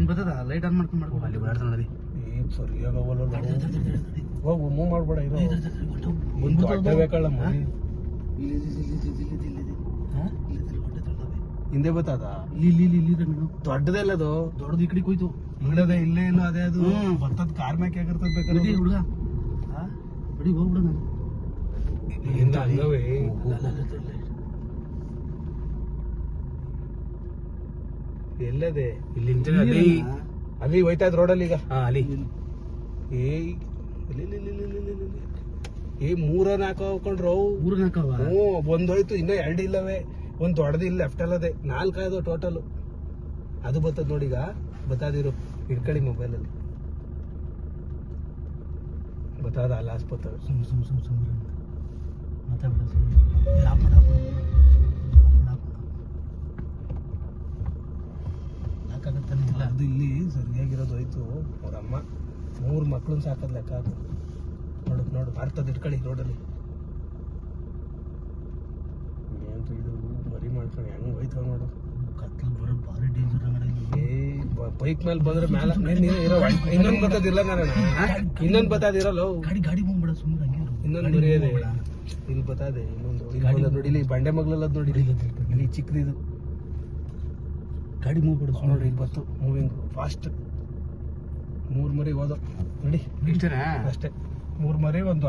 ಬರ್ತದ light on ಮಾಡ್ಕೊಂಡು ಅಲ್ಲಿ ಓಡಾಡ್ತಾನೆ ನೋಡಿ. ಸರಿಯಾಗ ಹೋಗು ಮೂವ್ ಮಾಡ್ಬೇಡ ಇರೋ ಬೇಕಲ್ಲ ಹಿಂದೆ ಬತ್ತದ ಇಲ್ಲಿ ದೊಡ್ಡದೆಲ್ಲದು ದೊಡ್ಡದು ಈ ಕಡೆ ಹೋಯ್ತು ಇಲ್ಲದೆ ಇಲ್ಲೇ ಇಲ್ಲ ಅದೇ ಅದು ಬರ್ತದ ಕಾರ್ ಮ್ಯಾಕೆ ಆಗಿರ್ತದ ಬೇಕಾದ್ರೆ ಹುಡುಗ ಬಡಿ ಹೋಗ್ಬಿಡ ನಾನು ಇಲ್ಲಿಂದ ಹಂಗವೇ ಎಲ್ಲದೆ ಇಲ್ಲಿ ನಿಂತಿದೆ ಅಲ್ಲಿ ಹೋಯ್ತಾ ಇದ್ ರೋಡಲ್ಲಿ ಈಗ ಅಲ್ಲಿ ಏಯ್ ಏ ಮೂರ ನಾಲ್ಕು ಹಾಕೊಂಡ್ರು ಮೂರು ನಾಲ್ಕವ ಹ್ಞೂ ಒಂದೋಯ್ತು ಇನ್ನೂ ಎರಡು ಇಲ್ಲವೇ ಒಂದ್ ದೊಡ್ಡದು ಇಲ್ಲ ಲೆಫ್ಟ್ ಅಲ್ಲದೆ ನಾಲ್ಕಾಯ್ದು ಟೋಟಲ್ ಅದು ಬರ್ತದ ನೋಡಿ ಈಗ ಬತ್ತಾದಿರು ಇಟ್ಕೊಳ್ಳಿ ಮೊಬೈಲಲ್ಲಿ ಬತ್ತಾದ ಲಾಸ್ಟ್ ಬರ್ತದೆ ಸುಮ್ ಮಾತಾಡ ಯಾಕಾಗತ್ತಾನೆ ಇಲ್ಲ ಅದು ಇಲ್ಲಿ ಸರಿಯಾಗಿರೋದು ಹೋಯ್ತು ಅವ್ರಮ್ಮ 3 ಮಕ್ಳನ್ನ ಸಾಕದ್ ಲೆಕ್ಕ ಹಾಕು ನೋಡು ಬರ್ತದ ಇಟ್ಕೊಳ್ಳಿ ರೋಡಲ್ಲಿ ಏನ್ರಿ ಇದು ಮರಿ ಮಾಡ್ಕೊಂಡು ಹೆಂಗ್ ಹೋಯ್ತಾವ ನೋಡು ಕತ್ಲು ಬರೋ ಭಾರಿ ಡೇಂಜರ್ ಏ ಬೈಕ್ ಮೇಲೆ ಬಂದ್ರೆ ಮೇಲೆ ಇನ್ನೊಂದು ಬರ್ತದಿಲ್ಲ ನಾನು ಇನ್ನೊಂದು ಬತ್ತಾದಿರಲ್ಲ ಗಾಡಿ ಹೋಗ್ಬೇಡ ಸುಮ್ಮನೆ ಹಂಗೆ ಇನ್ನೊಂದು ಬರೆಯದೆ ಇಲ್ಲಿ ಬತ್ತಾದೆ ಇನ್ನೊಂದು ಇಲ್ಲಿ ನೋಡಿ ಇಲ್ಲಿ ಬಂಡೆ ಮಗ್ಲಲ್ಲ ನೋಡಿ ಇಲ್ಲಿ ಚಿಕ್ಕದಿದು ಗಾಡಿ ಹೋಗ್ಬೇಡ ನೋಡಿ ಇಲ್ಲಿ ಬತ್ತು ಮೂವಿಂಗ್ ಫಾಸ್ಟ್ 3 ಮರಿ ಹೋದ ನೋಡಿ ಇಷ್ಟೇನಾ ಅಷ್ಟೇ 3 ಮರಿ ಒಂದು